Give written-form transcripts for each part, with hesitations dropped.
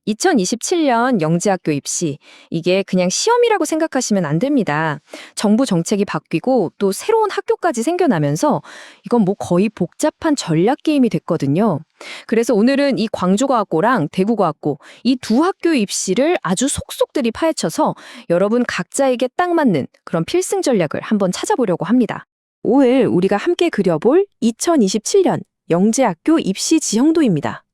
2027년 영재학교 입시, 이게 그냥 시험이라고 생각하시면 안 됩니다. 정부 정책이 바뀌고 또 새로운 학교까지 생겨나면서 이건 뭐 거의 복잡한 전략 게임이 됐거든요. 그래서 오늘은 이 광주과학고랑 대구과학고 이 두 학교 입시를 아주 속속들이 파헤쳐서 여러분 각자에게 딱 맞는 그런 필승 전략을 한번 찾아보려고 합니다. 오늘 우리가 함께 그려볼 2027년 영재학교 입시 지형도입니다.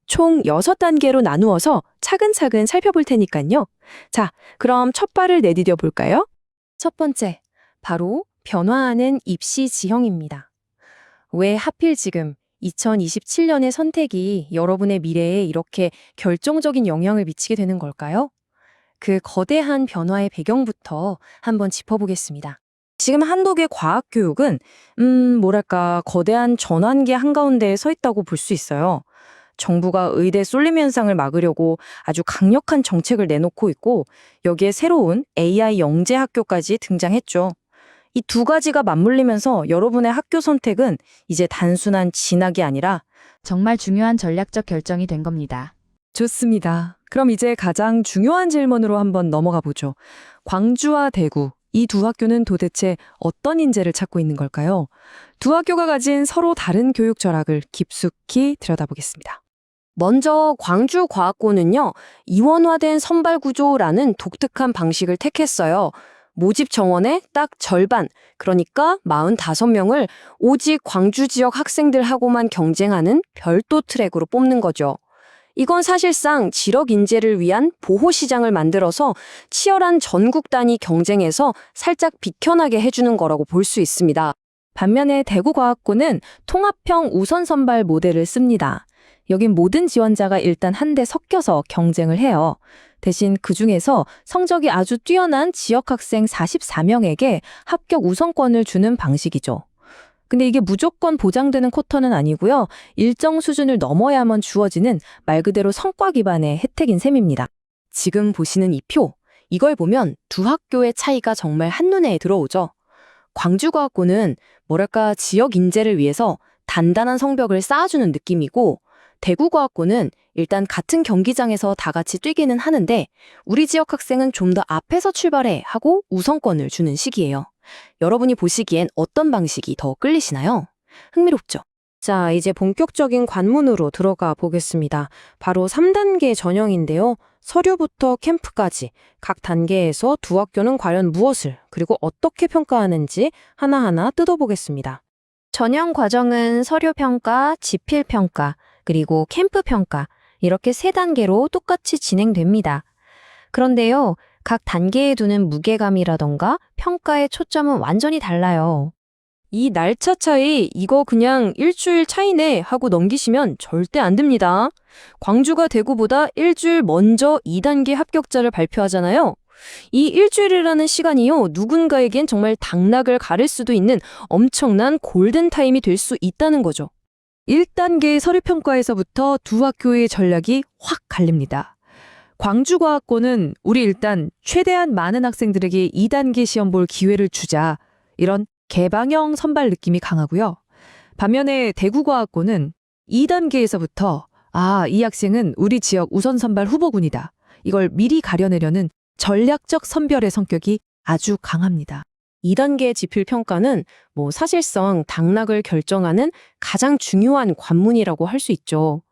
총 6단계로 나누어서 차근차근 살펴볼 테니까요. 자, 그럼 첫 발을 내디뎌 볼까요? 첫 번째, 바로 변화하는 입시 지형입니다. 왜 하필 지금 2027년의 선택이 여러분의 미래에 이렇게 결정적인 영향을 미치게 되는 걸까요? 그 거대한 변화의 배경부터 한번 짚어보겠습니다. 지금 한국의 과학교육은 뭐랄까 거대한 전환기 한가운데에 서 있다고 볼 수 있어요. 정부가 의대 쏠림 현상을 막으려고 아주 강력한 정책을 내놓고 있고 여기에 새로운 AI 영재 학교까지 등장했죠. 이 두 가지가 맞물리면서 여러분의 학교 선택은 이제 단순한 진학이 아니라 정말 중요한 전략적 결정이 된 겁니다. 좋습니다. 그럼 이제 가장 중요한 질문으로 한번 넘어가 보죠. 광주와 대구, 이 두 학교는 도대체 어떤 인재를 찾고 있는 걸까요? 두 학교가 가진 서로 다른 교육 철학을 깊숙이 들여다보겠습니다. 먼저 광주과학고는요, 이원화된 선발 구조라는 독특한 방식을 택했어요. 모집 정원의 딱 절반, 그러니까 45명을 오직 광주 지역 학생들하고만 경쟁하는 별도 트랙으로 뽑는 거죠. 이건 사실상 지역 인재를 위한 보호 시장을 만들어서 치열한 전국 단위 경쟁에서 살짝 비켜나게 해주는 거라고 볼 수 있습니다. 반면에 대구과학고는 통합형 우선 선발 모델을 씁니다. 여긴 모든 지원자가 일단 한데 섞여서 경쟁을 해요. 대신 그중에서 성적이 아주 뛰어난 지역 학생 44명에게 합격 우선권을 주는 방식이죠. 근데 이게 무조건 보장되는 쿼터는 아니고요. 일정 수준을 넘어야만 주어지는 말 그대로 성과 기반의 혜택인 셈입니다. 지금 보시는 이 표, 이걸 보면 두 학교의 차이가 정말 한눈에 들어오죠. 광주과학고는 뭐랄까 지역 인재를 위해서 단단한 성벽을 쌓아주는 느낌이고 대구과학고는 일단 같은 경기장에서 다 같이 뛰기는 하는데 우리 지역 학생은 좀 더 앞에서 출발해 하고 우선권을 주는 식이에요. 여러분이 보시기엔 어떤 방식이 더 끌리시나요? 흥미롭죠? 자, 이제 본격적인 관문으로 들어가 보겠습니다. 바로 3단계 전형인데요. 서류부터 캠프까지 각 단계에서 두 학교는 과연 무엇을 그리고 어떻게 평가하는지 하나하나 뜯어보겠습니다. 전형 과정은 서류 평가, 지필 평가, 그리고 캠프 평가 이렇게 3단계로 똑같이 진행됩니다. 그런데요, 각 단계에 두는 무게감이라던가 평가의 초점은 완전히 달라요. 이 날짜 차이 이거 그냥 일주일 차이네 하고 넘기시면 절대 안 됩니다. 광주가 대구보다 일주일 먼저 2단계 합격자를 발표하잖아요. 이 일주일이라는 시간이요, 누군가에겐 정말 당락을 가를 수도 있는 엄청난 골든타임이 될 수 있다는 거죠. 1단계 서류평가에서부터 두 학교의 전략이 확 갈립니다. 광주과학고는 우리 일단 최대한 많은 학생들에게 2단계 시험 볼 기회를 주자, 이런 개방형 선발 느낌이 강하고요. 반면에 대구과학고는 2단계에서부터 이 학생은 우리 지역 우선 선발 후보군이다, 이걸 미리 가려내려는 전략적 선별의 성격이 아주 강합니다. 2단계 지필 평가는 사실상 당락을 결정하는 가장 중요한 관문이라고 할 수 있죠.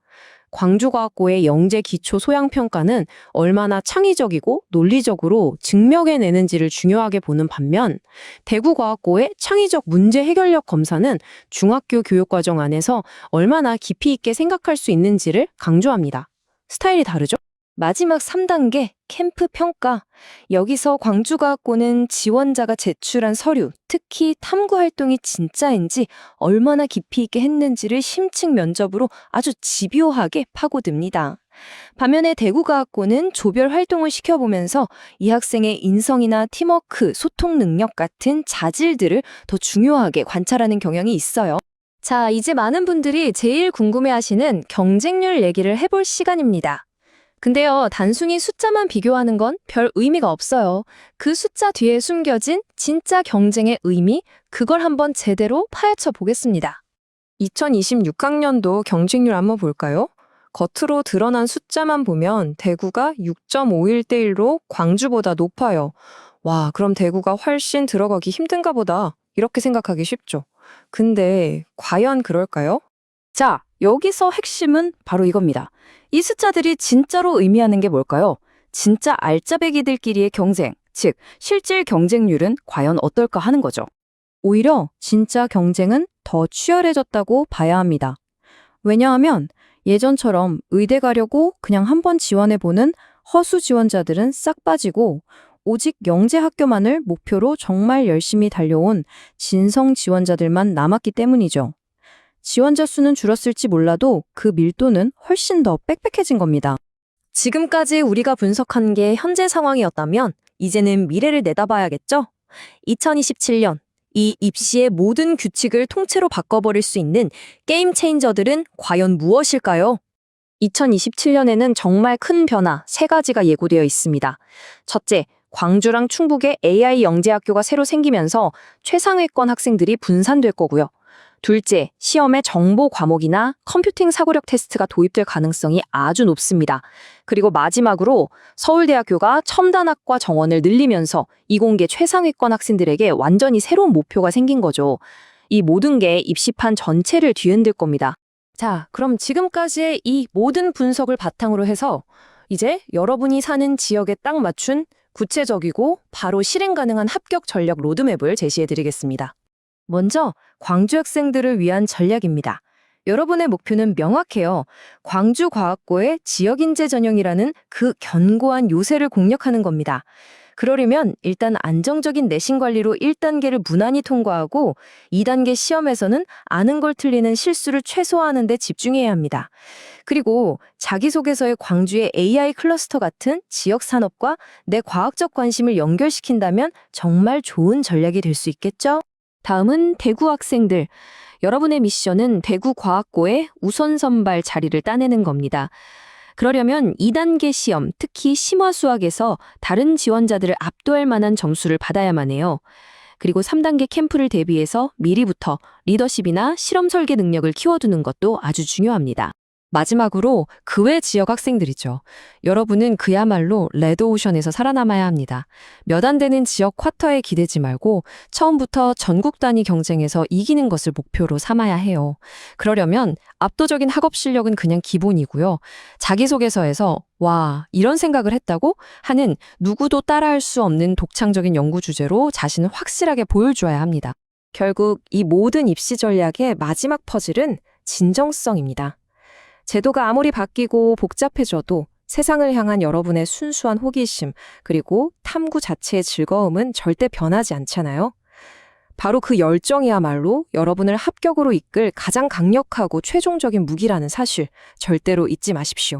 광주과학고의 영재 기초 소양 평가는 얼마나 창의적이고 논리적으로 증명해내는지를 중요하게 보는 반면 대구과학고의 창의적 문제 해결력 검사는 중학교 교육과정 안에서 얼마나 깊이 있게 생각할 수 있는지를 강조합니다. 스타일이 다르죠? 마지막 3단계 캠프 평가. 여기서 광주과학고는 지원자가 제출한 서류, 특히 탐구 활동이 진짜인지 얼마나 깊이 있게 했는지를 심층 면접으로 아주 집요하게 파고듭니다. 반면에 대구과학고는 조별 활동을 시켜보면서 이 학생의 인성이나 팀워크, 소통 능력 같은 자질들을 더 중요하게 관찰하는 경향이 있어요. 자, 이제 많은 분들이 제일 궁금해하시는 경쟁률 얘기를 해볼 시간입니다. 근데요, 단순히 숫자만 비교하는 건 별 의미가 없어요. 그 숫자 뒤에 숨겨진 진짜 경쟁의 의미, 그걸 한번 제대로 파헤쳐 보겠습니다. 2026학년도 경쟁률 한번 볼까요? 겉으로 드러난 숫자만 보면 대구가 6.51대 1로 광주보다 높아요. 와, 그럼 대구가 훨씬 들어가기 힘든가 보다. 이렇게 생각하기 쉽죠. 근데 과연 그럴까요? 자, 여기서 핵심은 바로 이겁니다. 이 숫자들이 진짜로 의미하는 게 뭘까요? 진짜 알짜배기들끼리의 경쟁, 즉 실질 경쟁률은 과연 어떨까 하는 거죠. 오히려 진짜 경쟁은 더 치열해졌다고 봐야 합니다. 왜냐하면 예전처럼 의대 가려고 그냥 한번 지원해보는 허수 지원자들은 싹 빠지고 오직 영재 학교만을 목표로 정말 열심히 달려온 진성 지원자들만 남았기 때문이죠. 지원자 수는 줄었을지 몰라도 그 밀도는 훨씬 더 빽빽해진 겁니다. 지금까지 우리가 분석한 게 현재 상황이었다면 이제는 미래를 내다봐야겠죠? 2027년 이 입시의 모든 규칙을 통째로 바꿔버릴 수 있는 게임 체인저들은 과연 무엇일까요? 2027년에는 정말 큰 변화 3가지가 예고되어 있습니다. 첫째, 광주랑 충북에 AI 영재학교가 새로 생기면서 최상위권 학생들이 분산될 거고요. 둘째, 시험에 정보 과목이나 컴퓨팅 사고력 테스트가 도입될 가능성이 아주 높습니다. 그리고 마지막으로 서울대학교가 첨단학과 정원을 늘리면서 이공계 최상위권 학생들에게 완전히 새로운 목표가 생긴 거죠. 이 모든 게 입시판 전체를 뒤흔들 겁니다. 자, 그럼 지금까지의 이 모든 분석을 바탕으로 해서 이제 여러분이 사는 지역에 딱 맞춘 구체적이고 바로 실행 가능한 합격 전략 로드맵을 제시해 드리겠습니다. 먼저 광주 학생들을 위한 전략입니다. 여러분의 목표는 명확해요. 광주과학고의 지역인재 전형이라는 그 견고한 요새를 공략하는 겁니다. 그러려면 일단 안정적인 내신 관리로 1단계를 무난히 통과하고 2단계 시험에서는 아는 걸 틀리는 실수를 최소화하는 데 집중해야 합니다. 그리고 자기소개서에 광주의 AI 클러스터 같은 지역 산업과 내 과학적 관심을 연결시킨다면 정말 좋은 전략이 될 수 있겠죠? 다음은 대구 학생들. 여러분의 미션은 대구과학고의 우선 선발 자리를 따내는 겁니다. 그러려면 2단계 시험, 특히 심화수학에서 다른 지원자들을 압도할 만한 점수를 받아야만 해요. 그리고 3단계 캠프를 대비해서 미리부터 리더십이나 실험 설계 능력을 키워두는 것도 아주 중요합니다. 마지막으로 그 외 지역 학생들이죠. 여러분은 그야말로 레드오션에서 살아남아야 합니다. 몇 안 되는 지역 쿼터에 기대지 말고 처음부터 전국 단위 경쟁에서 이기는 것을 목표로 삼아야 해요. 그러려면 압도적인 학업 실력은 그냥 기본이고요. 자기소개서에서 와, 이런 생각을 했다고 하는 누구도 따라할 수 없는 독창적인 연구 주제로 자신을 확실하게 보여줘야 합니다. 결국 이 모든 입시 전략의 마지막 퍼즐은 진정성입니다. 제도가 아무리 바뀌고 복잡해져도 세상을 향한 여러분의 순수한 호기심 그리고 탐구 자체의 즐거움은 절대 변하지 않잖아요. 바로 그 열정이야말로 여러분을 합격으로 이끌 가장 강력하고 최종적인 무기라는 사실 절대로 잊지 마십시오.